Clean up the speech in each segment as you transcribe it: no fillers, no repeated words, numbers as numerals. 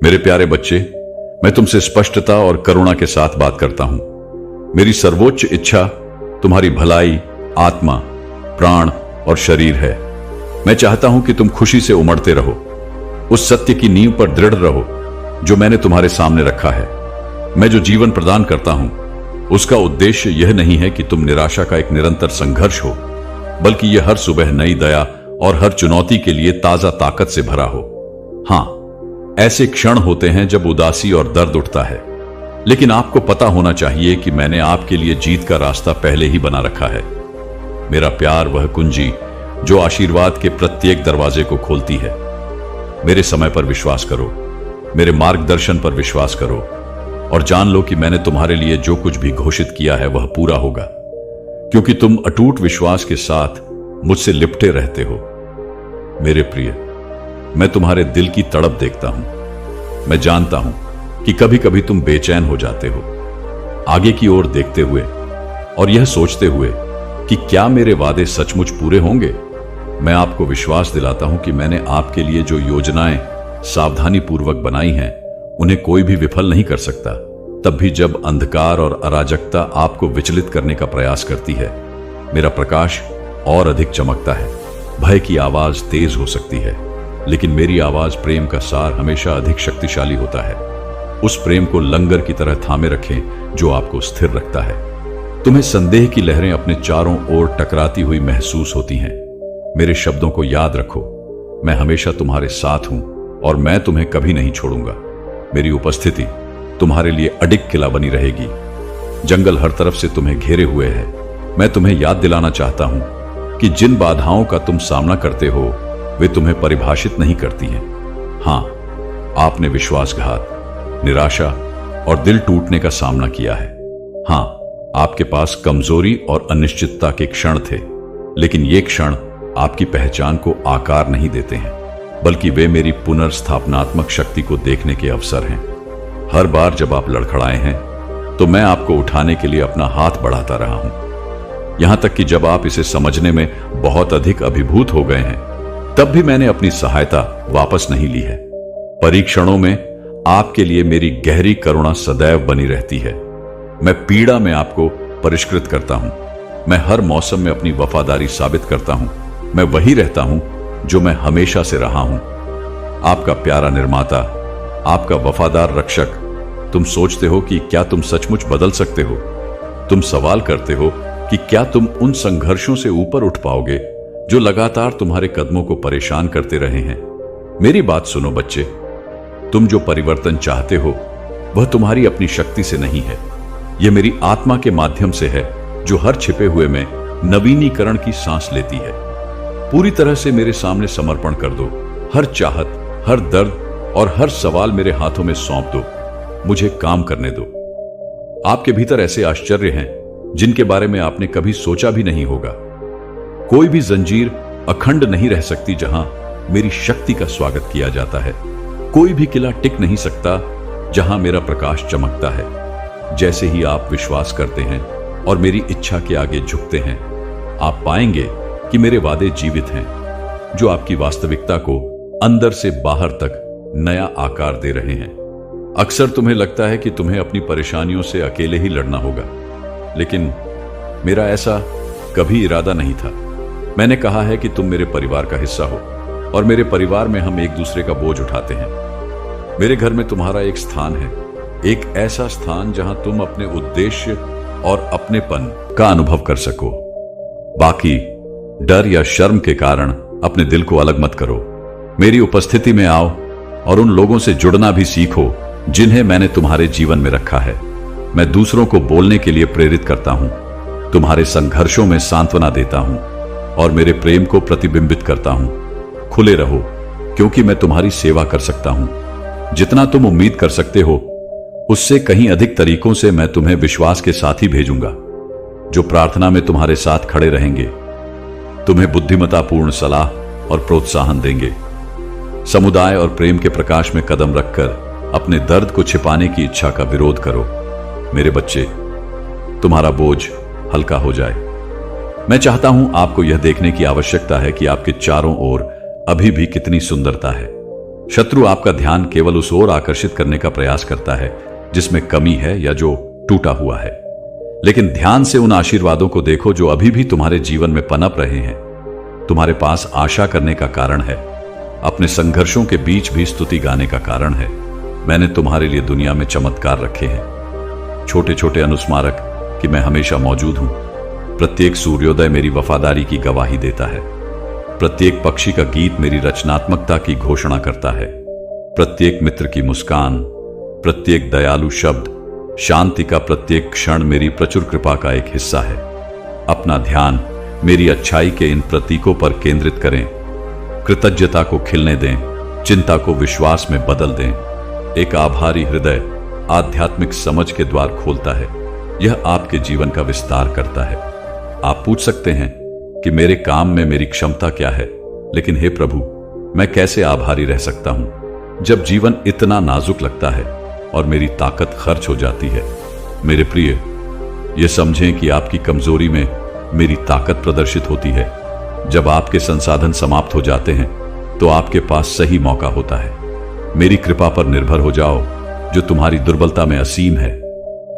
मेरे प्यारे बच्चे, मैं तुमसे स्पष्टता और करुणा के साथ बात करता हूं। मेरी सर्वोच्च इच्छा तुम्हारी भलाई, आत्मा, प्राण और शरीर है। मैं चाहता हूं कि तुम खुशी से उमड़ते रहो, उस सत्य की नींव पर दृढ़ रहो जो मैंने तुम्हारे सामने रखा है। मैं जो जीवन प्रदान करता हूं उसका उद्देश्य यह नहीं है कि तुम निराशा का एक निरंतर संघर्ष हो, बल्कि यह हर सुबह नई दया और हर चुनौती के लिए ताजा ताकत से भरा हो। हां, ऐसे क्षण होते हैं जब उदासी और दर्द उठता है, लेकिन आपको पता होना चाहिए कि मैंने आपके लिए जीत का रास्ता पहले ही बना रखा है। मेरा प्यार वह कुंजी जो आशीर्वाद के प्रत्येक दरवाजे को खोलती है। मेरे समय पर विश्वास करो, मेरे मार्गदर्शन पर विश्वास करो और जान लो कि मैंने तुम्हारे लिए जो कुछ भी घोषित किया है वह पूरा होगा, क्योंकि तुम अटूट विश्वास के साथ मुझसे लिपटे रहते हो। मेरे प्रिय, मैं तुम्हारे दिल की तड़प देखता हूं। मैं जानता हूं कि कभी कभी तुम बेचैन हो जाते हो, आगे की ओर देखते हुए और यह सोचते हुए कि क्या मेरे वादे सचमुच पूरे होंगे। मैं आपको विश्वास दिलाता हूं कि मैंने आपके लिए जो योजनाएं सावधानी पूर्वक बनाई हैं उन्हें कोई भी विफल नहीं कर सकता। तब भी जब अंधकार और अराजकता आपको विचलित करने का प्रयास करती है, मेरा प्रकाश और अधिक चमकता है। भय की आवाज तेज हो सकती है, लेकिन मेरी आवाज प्रेम का सार हमेशा अधिक शक्तिशाली होता है। उस प्रेम को लंगर की तरह थामे रखें जो आपको स्थिर रखता है। तुम्हें संदेह की लहरें अपने चारों ओर टकराती हुई महसूस होती हैं। मेरे शब्दों को याद रखो, मैं हमेशा तुम्हारे साथ हूं और मैं तुम्हें कभी नहीं छोड़ूंगा। मेरी उपस्थिति तुम्हारे लिए अडिग किला बनी रहेगी। जंगल हर तरफ से तुम्हें घेरे हुए है। मैं तुम्हें याद दिलाना चाहता हूं कि जिन बाधाओं का तुम सामना करते हो वे तुम्हें परिभाषित नहीं करती हैं। हां, आपने विश्वासघात, निराशा और दिल टूटने का सामना किया है। हां, आपके पास कमजोरी और अनिश्चितता के क्षण थे, लेकिन ये क्षण आपकी पहचान को आकार नहीं देते हैं, बल्कि वे मेरी पुनर्स्थापनात्मक शक्ति को देखने के अवसर हैं। हर बार जब आप लड़खड़ाए हैं तो मैं आपको उठाने के लिए अपना हाथ बढ़ाता रहा हूं, यहां तक कि जब आप इसे समझने में बहुत अधिक अभिभूत हो गए हैं तब भी मैंने अपनी सहायता वापस नहीं ली है। परीक्षणों में आपके लिए मेरी गहरी करुणा सदैव बनी रहती है। मैं पीड़ा में आपको परिष्कृत करता हूं। मैं हर मौसम में अपनी वफादारी साबित करता हूं। मैं वही रहता हूं जो मैं हमेशा से रहा हूं, आपका प्यारा निर्माता, आपका वफादार रक्षक। तुम सोचते हो कि क्या तुम सचमुच बदल सकते हो? तुम सवाल करते हो कि क्या तुम उन संघर्षों से ऊपर उठ पाओगे जो लगातार तुम्हारे कदमों को परेशान करते रहे हैं। मेरी बात सुनो बच्चे, तुम जो परिवर्तन चाहते हो वह तुम्हारी अपनी शक्ति से नहीं है, यह मेरी आत्मा के माध्यम से है जो हर छिपे हुए में नवीनीकरण की सांस लेती है। पूरी तरह से मेरे सामने समर्पण कर दो। हर चाहत, हर दर्द और हर सवाल मेरे हाथों में सौंप दो। मुझे काम करने दो। आपके भीतर ऐसे आश्चर्य हैं जिनके बारे में आपने कभी सोचा भी नहीं होगा। कोई भी जंजीर अखंड नहीं रह सकती जहां मेरी शक्ति का स्वागत किया जाता है। कोई भी किला टिक नहीं सकता जहां मेरा प्रकाश चमकता है। जैसे ही आप विश्वास करते हैं और मेरी इच्छा के आगे झुकते हैं, आप पाएंगे कि मेरे वादे जीवित हैं, जो आपकी वास्तविकता को अंदर से बाहर तक नया आकार दे रहे हैं। अक्सर तुम्हें लगता है कि तुम्हें अपनी परेशानियों से अकेले ही लड़ना होगा, लेकिन मेरा ऐसा कभी इरादा नहीं था। मैंने कहा है कि तुम मेरे परिवार का हिस्सा हो और मेरे परिवार में हम एक दूसरे का बोझ उठाते हैं। मेरे घर में तुम्हारा एक स्थान है, एक ऐसा स्थान जहां तुम अपने उद्देश्य और अपनेपन का अनुभव कर सको। बाकी डर या शर्म के कारण अपने दिल को अलग मत करो। मेरी उपस्थिति में आओ और उन लोगों से जुड़ना भी सीखो जिन्हें मैंने तुम्हारे जीवन में रखा है। मैं दूसरों को बोलने के लिए प्रेरित करता हूं, तुम्हारे संघर्षों में सांत्वना देता हूं और मेरे प्रेम को प्रतिबिंबित करता हूं। खुले रहो, क्योंकि मैं तुम्हारी सेवा कर सकता हूं। जितना तुम उम्मीद कर सकते हो उससे कहीं अधिक तरीकों से मैं तुम्हें विश्वास के साथी भेजूंगा, जो प्रार्थना में तुम्हारे साथ खड़े रहेंगे, तुम्हें बुद्धिमत्तापूर्ण सलाह और प्रोत्साहन देंगे। समुदाय और प्रेम के प्रकाश में कदम रखकर अपने दर्द को छिपाने की इच्छा का विरोध करो। मेरे बच्चे, तुम्हारा बोझ हल्का हो जाए। मैं चाहता हूं आपको यह देखने की आवश्यकता है कि आपके चारों ओर अभी भी कितनी सुंदरता है। शत्रु आपका ध्यान केवल उस ओर आकर्षित करने का प्रयास करता है जिसमें कमी है या जो टूटा हुआ है। लेकिन ध्यान से उन आशीर्वादों को देखो जो अभी भी तुम्हारे जीवन में पनप रहे हैं। तुम्हारे पास आशा करने का कारण है, अपने संघर्षों के बीच भी स्तुति गाने का कारण है। मैंने तुम्हारे लिए दुनिया में चमत्कार रखे हैं, छोटे छोटे अनुस्मारक कि मैं हमेशा मौजूद हूं। प्रत्येक सूर्योदय मेरी वफादारी की गवाही देता है, प्रत्येक पक्षी का गीत मेरी रचनात्मकता की घोषणा करता है, प्रत्येक मित्र की मुस्कान, प्रत्येक दयालु शब्द, शांति का प्रत्येक क्षण मेरी प्रचुर कृपा का एक हिस्सा है। अपना ध्यान मेरी अच्छाई के इन प्रतीकों पर केंद्रित करें। कृतज्ञता को खिलने दें, चिंता को विश्वास में बदल दें। एक आभारी हृदय आध्यात्मिक समझ के द्वार खोलता है, यह आपके जीवन का विस्तार करता है। आप पूछ सकते हैं कि मेरे काम में मेरी क्षमता क्या है, लेकिन हे प्रभु, मैं कैसे आभारी रह सकता हूं जब जीवन इतना नाजुक लगता है और मेरी ताकत खर्च हो जाती है। मेरे प्रिय, यह समझें कि आपकी कमजोरी में मेरी ताकत प्रदर्शित होती है। जब आपके संसाधन समाप्त हो जाते हैं तो आपके पास सही मौका होता है। मेरी कृपा पर निर्भर हो जाओ जो तुम्हारी दुर्बलता में असीम है।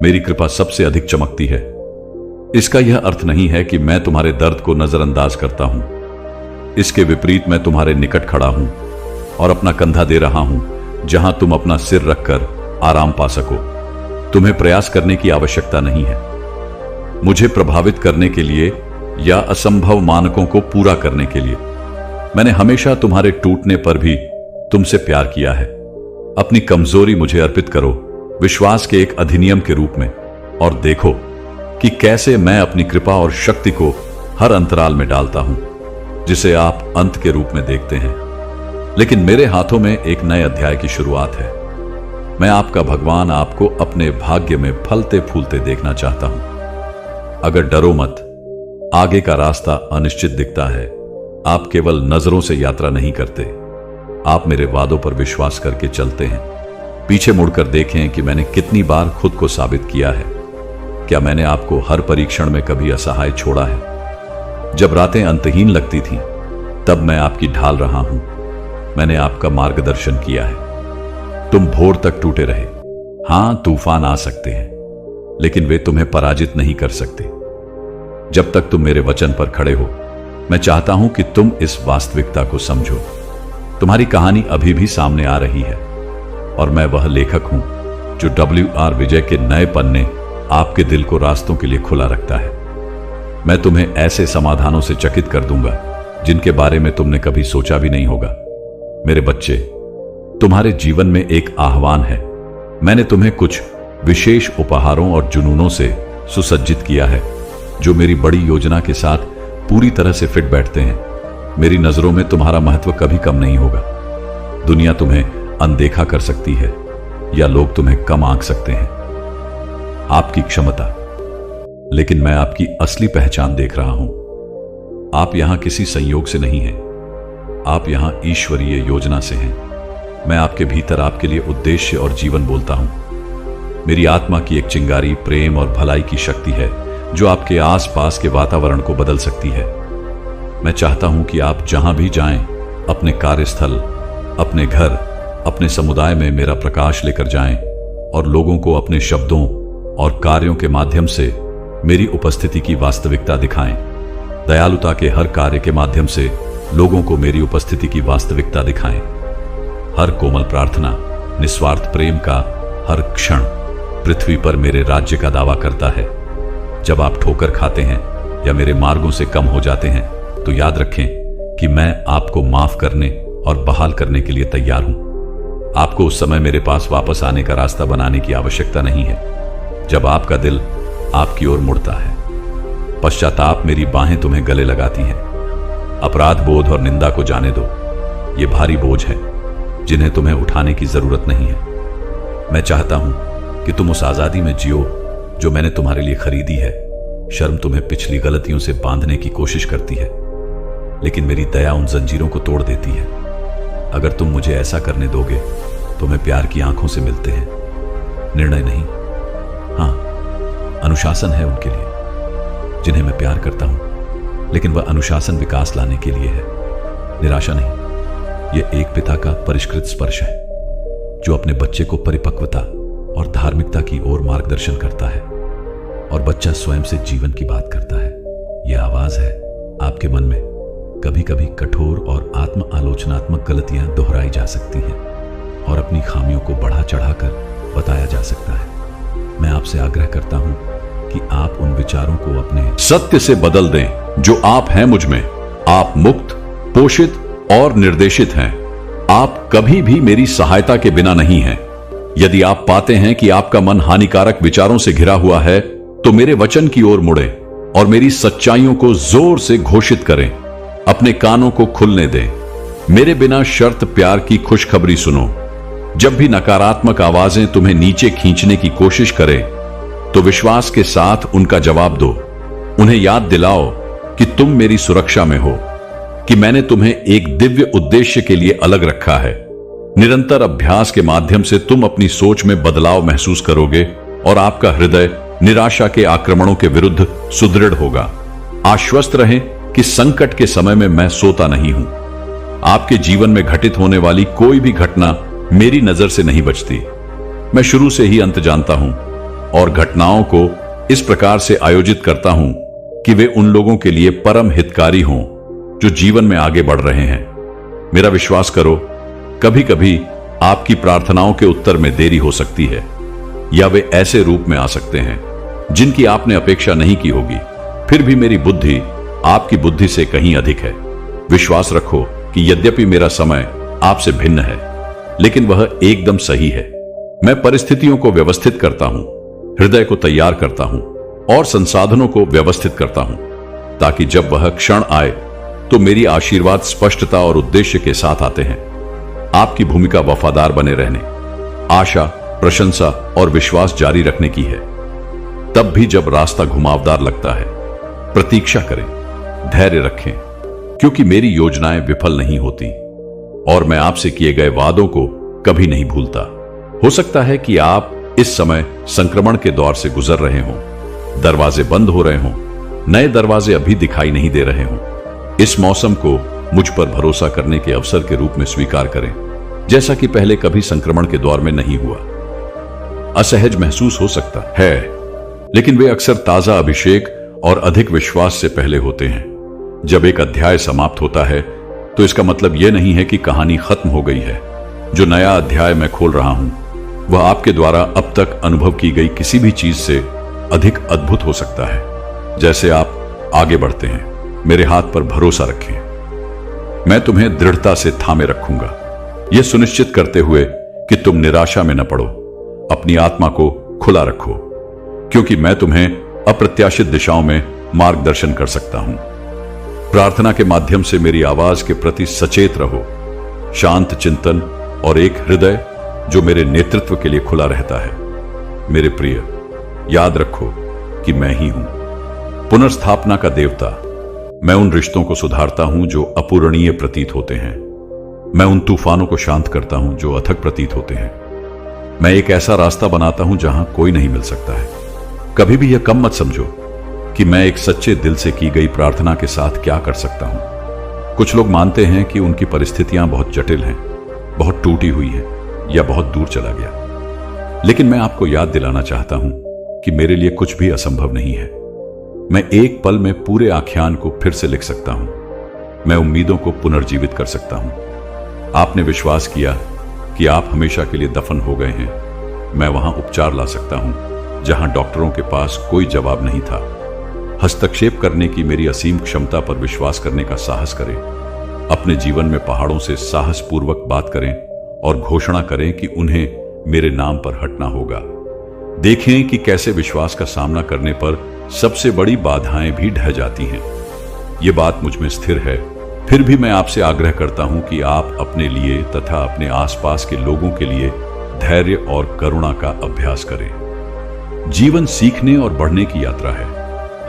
मेरी कृपा सबसे अधिक चमकती है। इसका यह अर्थ नहीं है कि मैं तुम्हारे दर्द को नजरअंदाज करता हूं। इसके विपरीत मैं तुम्हारे निकट खड़ा हूं और अपना कंधा दे रहा हूं जहां तुम अपना सिर रखकर आराम पा सको। तुम्हें प्रयास करने की आवश्यकता नहीं है मुझे प्रभावित करने के लिए या असंभव मानकों को पूरा करने के लिए। मैंने हमेशा तुम्हारे टूटने पर भी तुमसे प्यार किया है। अपनी कमजोरी मुझे अर्पित करो विश्वास के एक अधिनियम के रूप में, और देखो कि कैसे मैं अपनी कृपा और शक्ति को हर अंतराल में डालता हूं जिसे आप अंत के रूप में देखते हैं। लेकिन मेरे हाथों में एक नए अध्याय की शुरुआत है। मैं आपका भगवान आपको अपने भाग्य में फलते फूलते देखना चाहता हूं। अगर डरो मत, आगे का रास्ता अनिश्चित दिखता है। आप केवल नजरों से यात्रा नहीं करते, आप मेरे वादों पर विश्वास करके चलते हैं। पीछे मुड़कर देखें कि मैंने कितनी बार खुद को साबित किया है। क्या मैंने आपको हर परीक्षण में कभी असहाय छोड़ा है? जब रातें अंतहीन लगती थीं, तब मैं आपकी ढाल रहा हूं। मैंने आपका मार्गदर्शन किया है। तुम भोर तक टूटे रहे। हां, तूफान आ सकते हैं, लेकिन वे तुम्हें पराजित नहीं कर सकते जब तक तुम मेरे वचन पर खड़े हो। मैं चाहता हूं कि तुम इस वास्तविकता को समझो। तुम्हारी कहानी अभी भी सामने आ रही है और मैं वह लेखक हूं जो WR विजय के नए पन्ने आपके दिल को रास्तों के लिए खुला रखता है। मैं तुम्हें ऐसे समाधानों से चकित कर दूंगा जिनके बारे में तुमने कभी सोचा भी नहीं होगा। मेरे बच्चे, तुम्हारे जीवन में एक आह्वान है। मैंने तुम्हें कुछ विशेष उपहारों और जुनूनों से सुसज्जित किया है जो मेरी बड़ी योजना के साथ पूरी तरह से फिट बैठते हैं। मेरी नजरों में तुम्हारा महत्व कभी कम नहीं होगा। दुनिया तुम्हें अनदेखा कर सकती है या लोग तुम्हें कम आंक सकते हैं, आपकी क्षमता, लेकिन मैं आपकी असली पहचान देख रहा हूं। आप यहां किसी संयोग से नहीं हैं, आप यहां ईश्वरीय योजना से हैं। मैं आपके भीतर आपके लिए उद्देश्य और जीवन बोलता हूं। मेरी आत्मा की एक चिंगारी प्रेम और भलाई की शक्ति है जो आपके आसपास के वातावरण को बदल सकती है। मैं चाहता हूं कि आप जहां भी जाएं, अपने कार्यस्थल, अपने घर, अपने समुदाय में मेरा प्रकाश लेकर जाएं और लोगों को अपने शब्दों और कार्यों के माध्यम से मेरी उपस्थिति की वास्तविकता दिखाएं। दयालुता के हर कार्य के माध्यम से लोगों को मेरी उपस्थिति की वास्तविकता दिखाएं। हर कोमल प्रार्थना, निस्वार्थ प्रेम का हर क्षण पृथ्वी पर मेरे राज्य का दावा करता है। जब आप ठोकर खाते हैं या मेरे मार्गों से कम हो जाते हैं, तो याद रखें कि मैं आपको माफ करने और बहाल करने के लिए तैयार हूं। आपको उस समय मेरे पास वापस आने का रास्ता बनाने की आवश्यकता नहीं है जब आपका दिल आपकी ओर मुड़ता है। पश्चाताप मेरी बाहें तुम्हें गले लगाती हैं। अपराध बोध और निंदा को जाने दो, ये भारी बोझ है जिन्हें तुम्हें उठाने की जरूरत नहीं है। मैं चाहता हूं कि तुम उस आजादी में जियो जो मैंने तुम्हारे लिए खरीदी है। शर्म तुम्हें पिछली गलतियों से बांधने की कोशिश करती है, लेकिन मेरी दया उन जंजीरों को तोड़ देती है। अगर तुम मुझे ऐसा करने दोगे तो मैं प्यार की आंखों से मिलते हैं, निर्णय नहीं। हां, अनुशासन है उनके लिए जिन्हें मैं प्यार करता हूं, लेकिन वह अनुशासन विकास लाने के लिए है, निराशा नहीं। यह एक पिता का परिष्कृत स्पर्श है जो अपने बच्चे को परिपक्वता और धार्मिकता की ओर मार्गदर्शन करता है, और बच्चा स्वयं से जीवन की बात करता है। यह आवाज है आपके मन में। कभी कभी कठोर और आत्म आलोचनात्मक गलतियां दोहराई जा सकती हैं और अपनी खामियों को बढ़ा चढ़ाकर बताया जा सकता है। मैं आपसे आग्रह करता हूं कि आप उन विचारों को अपने सत्य से बदल दें जो आप हैं मुझ में। आप मुक्त, पोषित और निर्देशित हैं। आप कभी भी मेरी सहायता के बिना नहीं हैं। यदि आप पाते हैं कि आपका मन हानिकारक विचारों से घिरा हुआ है, तो मेरे वचन की ओर मुड़ें और मेरी सच्चाइयों को जोर से घोषित करें। अपने कानों को खुलने दें। मेरे बिना शर्त प्यार की खुशखबरी सुनो। जब भी नकारात्मक आवाजें तुम्हें नीचे खींचने की कोशिश करें, तो विश्वास के साथ उनका जवाब दो। उन्हें याद दिलाओ कि तुम मेरी सुरक्षा में हो, कि मैंने तुम्हें एक दिव्य उद्देश्य के लिए अलग रखा है। निरंतर अभ्यास के माध्यम से तुम अपनी सोच में बदलाव महसूस करोगे और आपका हृदय निराशा के आक्रमणों के विरुद्ध सुदृढ़ होगा। आश्वस्त रहें कि संकट के समय में मैं सोता नहीं हूं। आपके जीवन में घटित होने वाली कोई भी घटना मेरी नजर से नहीं बचती। मैं शुरू से ही अंत जानता हूं और घटनाओं को इस प्रकार से आयोजित करता हूं कि वे उन लोगों के लिए परम हितकारी हों जो जीवन में आगे बढ़ रहे हैं। मेरा विश्वास करो, कभी कभी आपकी प्रार्थनाओं के उत्तर में देरी हो सकती है, या वे ऐसे रूप में आ सकते हैं जिनकी आपने अपेक्षा नहीं की होगी। फिर भी मेरी बुद्धि आपकी बुद्धि से कहीं अधिक है। विश्वास रखो कि यद्यपि मेरा समय आपसे भिन्न है, लेकिन वह एकदम सही है। मैं परिस्थितियों को व्यवस्थित करता हूं, हृदय को तैयार करता हूं और संसाधनों को व्यवस्थित करता हूं, ताकि जब वह क्षण आए तो मेरी आशीर्वाद स्पष्टता और उद्देश्य के साथ आते हैं। आपकी भूमिका वफादार बने रहने, आशा, प्रशंसा और विश्वास जारी रखने की है। तब भी जब रास्ता घुमावदार लगता है, प्रतीक्षा करें, धैर्य रखें, क्योंकि मेरी योजनाएं विफल नहीं होती और मैं आपसे किए गए वादों को कभी नहीं भूलता। हो सकता है कि आप इस समय संक्रमण के दौर से गुजर रहे हों, दरवाजे बंद हो रहे हों, नए दरवाजे अभी दिखाई नहीं दे रहे हों। इस मौसम को मुझ पर भरोसा करने के अवसर के रूप में स्वीकार करें, जैसा कि पहले कभी संक्रमण के दौर में नहीं हुआ। असहज महसूस हो सकता है, लेकिन वे अक्सर ताजा अभिषेक और अधिक विश्वास से पहले होते हैं। जब एक अध्याय समाप्त होता है, तो इसका मतलब यह नहीं है कि कहानी खत्म हो गई है। जो नया अध्याय मैं खोल रहा हूं, वह आपके द्वारा अब तक अनुभव की गई किसी भी चीज से अधिक अद्भुत हो सकता है। जैसे आप आगे बढ़ते हैं, मेरे हाथ पर भरोसा रखें। मैं तुम्हें दृढ़ता से थामे रखूंगा, यह सुनिश्चित करते हुए कि तुम निराशा में न पड़ो। अपनी आत्मा को खुला रखो, क्योंकि मैं तुम्हें अप्रत्याशित दिशाओं में मार्गदर्शन कर सकता हूं। प्रार्थना के माध्यम से मेरी आवाज के प्रति सचेत रहो। शांत चिंतन और एक हृदय जो मेरे नेतृत्व के लिए खुला रहता है। मेरे प्रिय, याद रखो कि मैं ही हूं पुनर्स्थापना का देवता। मैं उन रिश्तों को सुधारता हूं जो अपूरणीय प्रतीत होते हैं। मैं उन तूफानों को शांत करता हूं जो अथक प्रतीत होते हैं। मैं एक ऐसा रास्ता बनाता हूं जहां कोई नहीं मिल सकता है। कभी भी यह कम मत समझो कि मैं एक सच्चे दिल से की गई प्रार्थना के साथ क्या कर सकता हूं। कुछ लोग मानते हैं कि उनकी परिस्थितियां बहुत जटिल हैं, बहुत टूटी हुई हैं या बहुत दूर चला गया। लेकिन मैं आपको याद दिलाना चाहता हूं कि मेरे लिए कुछ भी असंभव नहीं है। मैं एक पल में पूरे आख्यान को फिर से लिख सकता हूं। मैं उम्मीदों को पुनर्जीवित कर सकता हूं। आपने विश्वास किया कि आप हमेशा के लिए दफन हो गए हैं। मैं वहां उपचार ला सकता हूं जहां डॉक्टरों के पास कोई जवाब नहीं था। हस्तक्षेप करने की मेरी असीम क्षमता पर विश्वास करने का साहस करें। अपने जीवन में पहाड़ों से साहसपूर्वक बात करें और घोषणा करें कि उन्हें मेरे नाम पर हटना होगा। देखें कि कैसे विश्वास का सामना करने पर सबसे बड़ी बाधाएं भी ढह जाती हैं। ये बात मुझ में स्थिर है। फिर भी मैं आपसे आग्रह करता हूं कि आप अपने लिए तथा अपने आसपास के लोगों के लिए धैर्य और करुणा का अभ्यास करें। जीवन सीखने और बढ़ने की यात्रा है।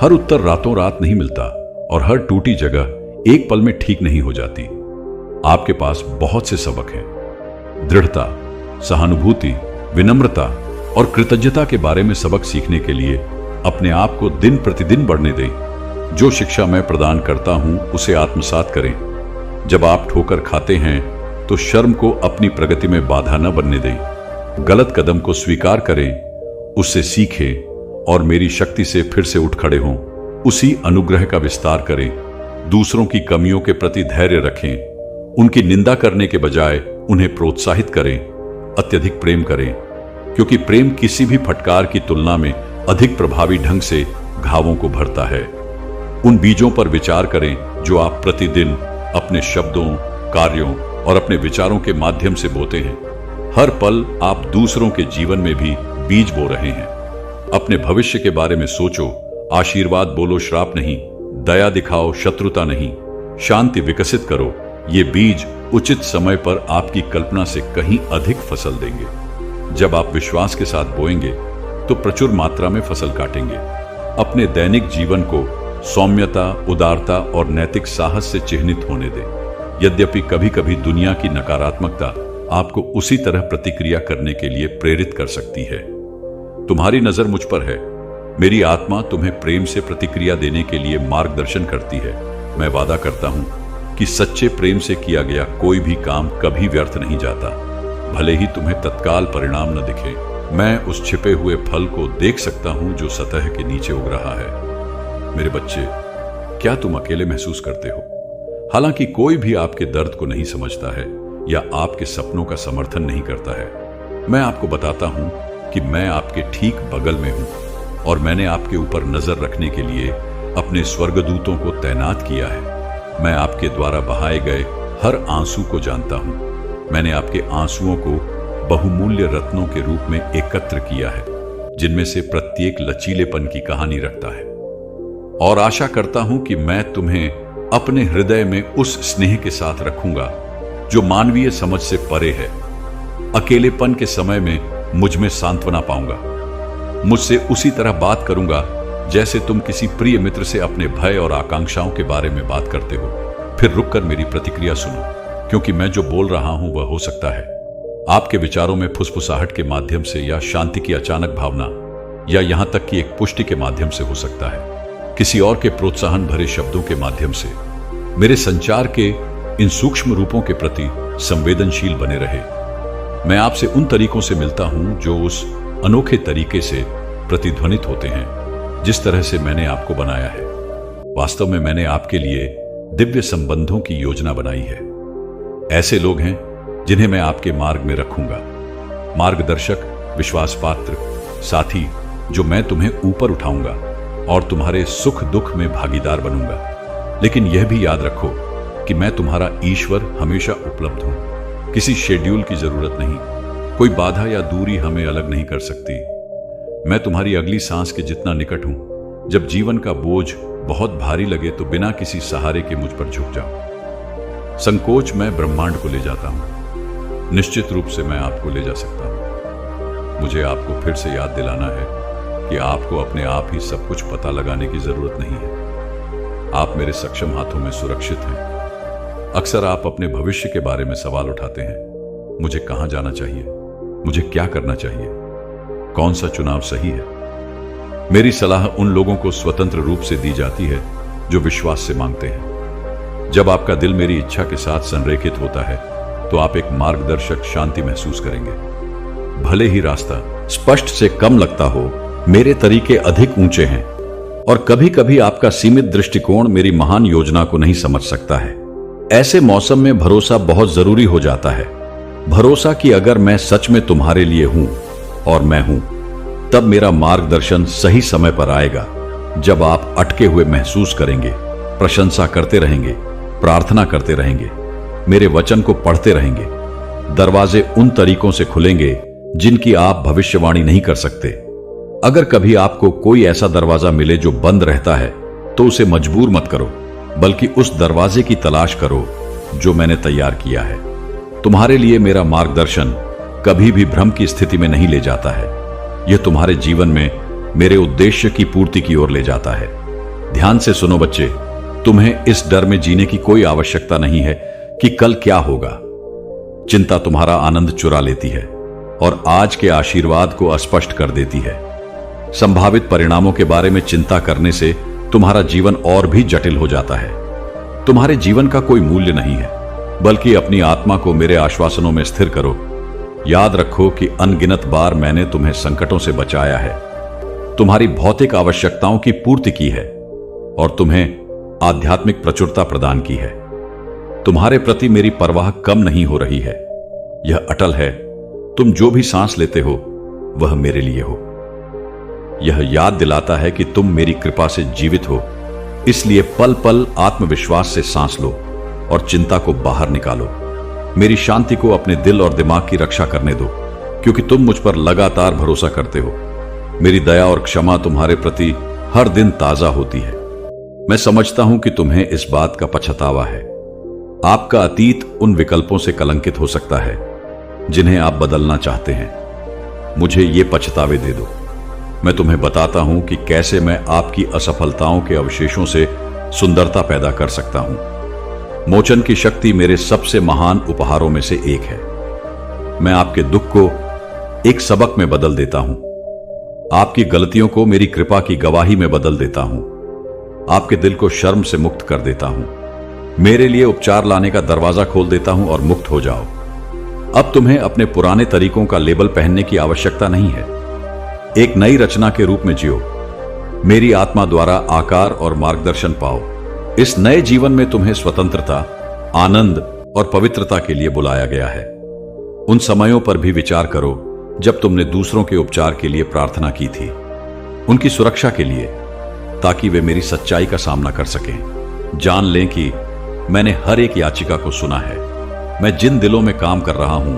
हर उत्तर रातों रात नहीं मिलता और हर टूटी जगह एक पल में ठीक नहीं हो जाती। आपके पास बहुत से सबक हैं। दृढ़ता, सहानुभूति, विनम्रता और कृतज्ञता के बारे में सबक सीखने के लिए अपने आप को दिन प्रतिदिन बढ़ने दें। जो शिक्षा मैं प्रदान करता हूं उसे आत्मसात करें। जब आप ठोकर खाते हैं तो शर्म को अपनी प्रगति में बाधा न बनने दें। गलत कदम को स्वीकार करें, उससे सीखें और मेरी शक्ति से फिर से उठ खड़े हों। उसी अनुग्रह का विस्तार करें। दूसरों की कमियों के प्रति धैर्य रखें। उनकी निंदा करने के बजाय उन्हें प्रोत्साहित करें। अत्यधिक प्रेम करें, क्योंकि प्रेम किसी भी फटकार की तुलना में अधिक प्रभावी ढंग से घावों को भरता है। उन बीजों पर विचार करें जो आप प्रतिदिन अपने शब्दों, कार्यों और अपने विचारों के माध्यम से बोते हैं। हर पल आप दूसरों के जीवन में भी बीज बो रहे हैं। अपने भविष्य के बारे में सोचो, आशीर्वाद बोलो, श्राप नहीं। दया दिखाओ, शत्रुता नहीं। शांति विकसित करो। ये बीज उचित समय पर आपकी कल्पना से कहीं अधिक फसल देंगे। जब आप विश्वास के साथ बोएंगे तो प्रचुर मात्रा में फसल काटेंगे। अपने दैनिक जीवन को सौम्यता, उदारता और नैतिक साहस से चिह्नित होने दें। यद्यपि कभी कभी दुनिया की नकारात्मकता आपको उसी तरह प्रतिक्रिया करने के लिए प्रेरित कर सकती है। तुम्हारी नजर मुझ पर है। मेरी आत्मा तुम्हें प्रेम से प्रतिक्रिया देने के लिए मार्गदर्शन करती है। मैं वादा करता हूं कि सच्चे प्रेम से किया गया कोई भी काम कभी व्यर्थ नहीं जाता, भले ही तुम्हें तत्काल परिणाम न दिखे। मैं उस छिपे हुए फल को देख सकता हूं जो सतह के नीचे उग रहा है। मेरे बच्चे, क्या तुम अकेले महसूस करते हो? हालांकि कोई भी आपके दर्द को नहीं समझता है या आपके सपनों का समर्थन नहीं करता है, मैं आपको बताता हूं कि मैं आपके ठीक बगल में हूं और मैंने आपके ऊपर नजर रखने के लिए अपने स्वर्गदूतों को तैनात किया है। मैं आपके द्वारा बहाए गए हर आंसू को जानता हूं। मैंने आपके आंसुओं को बहुमूल्य रत्नों के रूप में एकत्र किया है, जिनमें से प्रत्येक लचीलेपन की कहानी रखता है। और आशा करता हूं कि मैं तुम्हें अपने हृदय में उस स्नेह के साथ रखूंगा जो मानवीय समझ से परे है। अकेलेपन के समय में मुझ में सांत्वना पाऊंगा। मुझसे उसी तरह बात करूंगा जैसे तुम किसी प्रिय मित्र से अपने भय और आकांक्षाओं के बारे में बात करते हो। फिर रुककर मेरी प्रतिक्रिया सुनो, क्योंकि मैं जो बोल रहा हूं वह हो सकता है आपके विचारों में फुसफुसाहट के माध्यम से, या शांति की अचानक भावना, या यहां तक कि एक पुष्टि के माध्यम से हो सकता है, किसी और के प्रोत्साहन भरे शब्दों के माध्यम से। मेरे संचार के इन सूक्ष्म रूपों के प्रति संवेदनशील बने रहे। मैं आपसे उन तरीकों से मिलता हूं जो उस अनोखे तरीके से प्रतिध्वनित होते हैं जिस तरह से मैंने आपको बनाया है। वास्तव में मैंने आपके लिए दिव्य संबंधों की योजना बनाई है। ऐसे लोग हैं जिन्हें मैं आपके मार्ग में रखूंगा, मार्गदर्शक, विश्वास पात्र साथी, जो मैं तुम्हें ऊपर उठाऊंगा और तुम्हारे सुख दुख में भागीदार बनूंगा। लेकिन यह भी याद रखो कि मैं तुम्हारा ईश्वर हमेशा उपलब्ध हूं। किसी शेड्यूल की जरूरत नहीं। कोई बाधा या दूरी हमें अलग नहीं कर सकती। मैं तुम्हारी अगली सांस के जितना निकट हूं। जब जीवन का बोझ बहुत भारी लगे तो बिना किसी सहारे के मुझ पर झुक जाओ। संकोच मैं ब्रह्मांड को ले जाता हूं। निश्चित रूप से मैं आपको ले जा सकता हूं। मुझे आपको फिर से याद दिलाना है कि आपको अपने आप ही सब कुछ पता लगाने की जरूरत नहीं है। आप मेरे सक्षम हाथों में सुरक्षित हैं। अक्सर आप अपने भविष्य के बारे में सवाल उठाते हैं। मुझे कहां जाना चाहिए? मुझे क्या करना चाहिए? कौन सा चुनाव सही है? मेरी सलाह उन लोगों को स्वतंत्र रूप से दी जाती है जो विश्वास से मांगते हैं। जब आपका दिल मेरी इच्छा के साथ संरेखित होता है तो आप एक मार्गदर्शक शांति महसूस करेंगे। भले ही रास्ता स्पष्ट से कम लगता हो, मेरे तरीके अधिक ऊंचे हैं और कभी कभी आपका सीमित दृष्टिकोण मेरी महान योजना को नहीं समझ सकता है। ऐसे मौसम में भरोसा बहुत जरूरी हो जाता है। भरोसा कि अगर मैं सच में तुम्हारे लिए हूं और मैं हूं, तब मेरा मार्गदर्शन सही समय पर आएगा। जब आप अटके हुए महसूस करेंगे, प्रशंसा करते रहेंगे, प्रार्थना करते रहेंगे, मेरे वचन को पढ़ते रहेंगे, दरवाजे उन तरीकों से खुलेंगे जिनकी आप भविष्यवाणी नहीं कर सकते। अगर कभी आपको कोई ऐसा दरवाजा मिले जो बंद रहता है तो उसे मजबूर मत करो, बल्कि उस दरवाजे की तलाश करो जो मैंने तैयार किया है। तुम्हारे लिए मेरा मार्गदर्शन कभी भी भ्रम की स्थिति में नहीं ले जाता है। यह तुम्हारे जीवन में मेरे उद्देश्य की पूर्ति की ओर ले जाता है। ध्यान से सुनो बच्चे, तुम्हें इस डर में जीने की कोई आवश्यकता नहीं है कि कल क्या होगा। चिंता तुम्हारा आनंद चुरा लेती है और आज के आशीर्वाद को अस्पष्ट कर देती है। संभावित परिणामों के बारे में चिंता करने से तुम्हारा जीवन और भी जटिल हो जाता है। तुम्हारे जीवन का कोई मूल्य नहीं है। बल्कि अपनी आत्मा को मेरे आश्वासनों में स्थिर करो। याद रखो कि अनगिनत बार मैंने तुम्हें संकटों से बचाया है, तुम्हारी भौतिक आवश्यकताओं की पूर्ति की है और तुम्हें आध्यात्मिक प्रचुरता प्रदान की है। तुम्हारे प्रति मेरी परवाह कम नहीं हो रही है। यह अटल है, तुम जो भी सांस लेते हो वह मेरे लिए हो। यह याद दिलाता है कि तुम मेरी कृपा से जीवित हो, इसलिए पल पल आत्मविश्वास से सांस लो और चिंता को बाहर निकालो। मेरी शांति को अपने दिल और दिमाग की रक्षा करने दो, क्योंकि तुम मुझ पर लगातार भरोसा करते हो। मेरी दया और क्षमा तुम्हारे प्रति हर दिन ताजा होती है। मैं समझता हूं कि तुम्हें इस बात का पछतावा है। आपका अतीत उन विकल्पों से कलंकित हो सकता है जिन्हें आप बदलना चाहते हैं। मुझे ये पछतावे दे दो। मैं तुम्हें बताता हूं कि कैसे मैं आपकी असफलताओं के अवशेषों से सुंदरता पैदा कर सकता हूं। मोचन की शक्ति मेरे सबसे महान उपहारों में से एक है। मैं आपके दुख को एक सबक में बदल देता हूं, आपकी गलतियों को मेरी कृपा की गवाही में बदल देता हूं, आपके दिल को शर्म से मुक्त कर देता हूं, मेरे लिए उपचार लाने का दरवाजा खोल देता हूं और मुक्त हो जाओ। अब तुम्हें अपने पुराने तरीकों का लेबल पहनने की आवश्यकता नहीं है। एक नई रचना के रूप में जियो। मेरी आत्मा द्वारा आकार और मार्गदर्शन पाओ। इस नए जीवन में तुम्हें स्वतंत्रता, आनंद और पवित्रता के लिए बुलाया गया है। उन समयों पर भी विचार करो जब तुमने दूसरों के उपचार के लिए प्रार्थना की थी, उनकी सुरक्षा के लिए, ताकि वे मेरी सच्चाई का सामना कर सकें। जान लें कि मैंने हर एक याचिका को सुना है। मैं जिन दिलों में काम कर रहा हूं,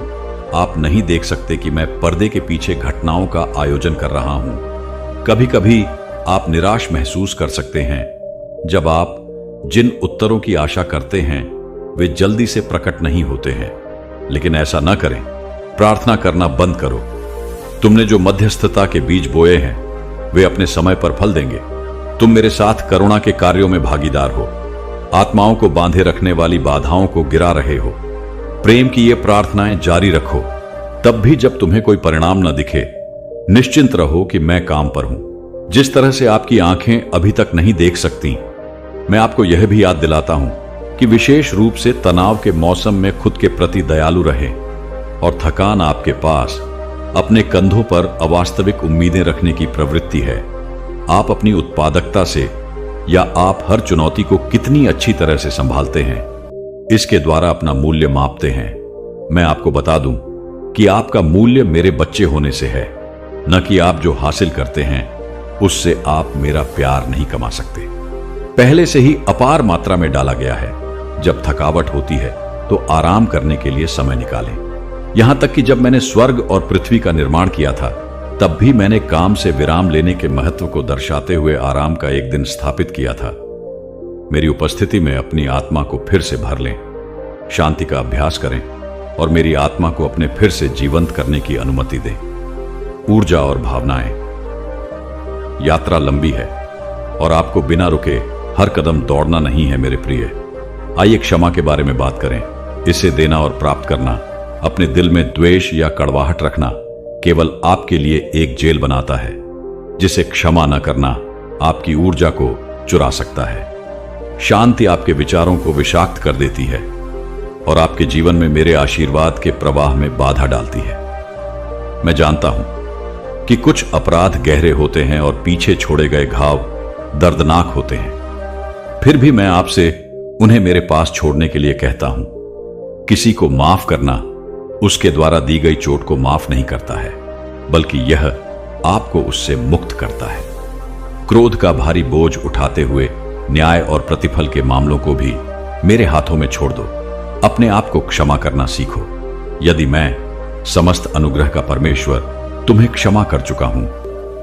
आप नहीं देख सकते कि मैं पर्दे के पीछे घटनाओं का आयोजन कर रहा हूं। कभी कभी आप निराश महसूस कर सकते हैं जब आप जिन उत्तरों की आशा करते हैं वे जल्दी से प्रकट नहीं होते हैं, लेकिन ऐसा न करें। प्रार्थना करना बंद करो। तुमने जो मध्यस्थता के बीज बोए हैं वे अपने समय पर फल देंगे। तुम मेरे साथ करुणा के कार्यों में भागीदार हो, आत्माओं को बांधे रखने वाली बाधाओं को गिरा रहे हो। प्रेम की ये प्रार्थनाएं जारी रखो। तब भी जब तुम्हें कोई परिणाम न दिखे, निश्चिंत रहो कि मैं काम पर हूं। जिस तरह से आपकी आंखें अभी तक नहीं देख सकती, मैं आपको यह भी याद दिलाता हूं कि विशेष रूप से तनाव के मौसम में खुद के प्रति दयालु रहें और थकान आपके पास अपने कंधों पर अवास्तविक उम्मीदें रखने की प्रवृत्ति है। आप अपनी उत्पादकता से या आप हर चुनौती को कितनी अच्छी तरह से संभालते हैं, इसके द्वारा अपना मूल्य मापते हैं। मैं आपको बता दूं कि आपका मूल्य मेरे बच्चे होने से है, न कि आप जो हासिल करते हैं उससे आप मेरा प्यार नहीं कमा सकते। पहले से ही अपार मात्रा में डाला गया है। जब थकावट होती है तो आराम करने के लिए समय निकालें। यहां तक कि जब मैंने स्वर्ग और पृथ्वी का निर्माण किया था, तब भी मैंने काम से विराम लेने के महत्व को दर्शाते हुए आराम का एक दिन स्थापित किया था। मेरी उपस्थिति में अपनी आत्मा को फिर से भर लें, शांति का अभ्यास करें और मेरी आत्मा को अपने फिर से जीवंत करने की अनुमति दें। ऊर्जा और भावनाएं। यात्रा लंबी है और आपको बिना रुके हर कदम दौड़ना नहीं है मेरे प्रिय। आइए क्षमा के बारे में बात करें। इसे देना और प्राप्त करना, अपने दिल में द्वेष या कड़वाहट रखना केवल आपके लिए एक जेल बनाता है, जिसे क्षमा न करना आपकी ऊर्जा को चुरा सकता है। शांति आपके विचारों को विषाक्त कर देती है और आपके जीवन में मेरे आशीर्वाद के प्रवाह में बाधा डालती है। मैं जानता हूं कि कुछ अपराध गहरे होते हैं और पीछे छोड़े गए घाव दर्दनाक होते हैं, फिर भी मैं आपसे उन्हें मेरे पास छोड़ने के लिए कहता हूं। किसी को माफ करना उसके द्वारा दी गई चोट को माफ नहीं करता है, बल्कि यह आपको उससे मुक्त करता है। क्रोध का भारी बोझ उठाते हुए न्याय और प्रतिफल के मामलों को भी मेरे हाथों में छोड़ दो। अपने आप को क्षमा करना सीखो। यदि मैं, समस्त अनुग्रह का परमेश्वर, तुम्हें क्षमा कर चुका हूं,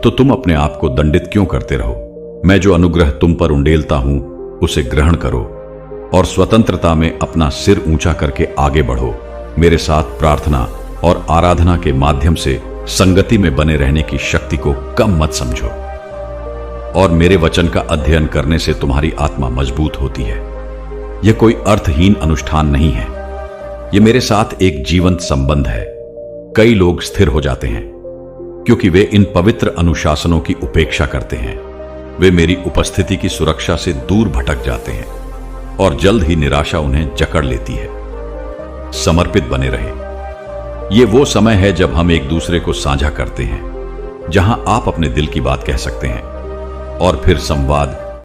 तो तुम अपने आप को दंडित क्यों करते रहो? मैं जो अनुग्रह तुम पर उंडेलता हूं उसे ग्रहण करो और स्वतंत्रता में अपना सिर ऊंचा करके आगे बढ़ो। मेरे साथ प्रार्थना और आराधना के माध्यम से संगति में बने रहने की शक्ति को कम मत समझो और मेरे वचन का अध्ययन करने से तुम्हारी आत्मा मजबूत होती है। यह कोई अर्थहीन अनुष्ठान नहीं है, यह मेरे साथ एक जीवंत संबंध है। कई लोग स्थिर हो जाते हैं क्योंकि वे इन पवित्र अनुशासनों की उपेक्षा करते हैं। वे मेरी उपस्थिति की सुरक्षा से दूर भटक जाते हैं और जल्द ही निराशा उन्हें जकड़ लेती है। समर्पित बने रहें। ये वो समय है जब हम एक दूसरे को साझा करते हैं, जहां आप अपने दिल की बात कह सकते हैं और फिर संवाद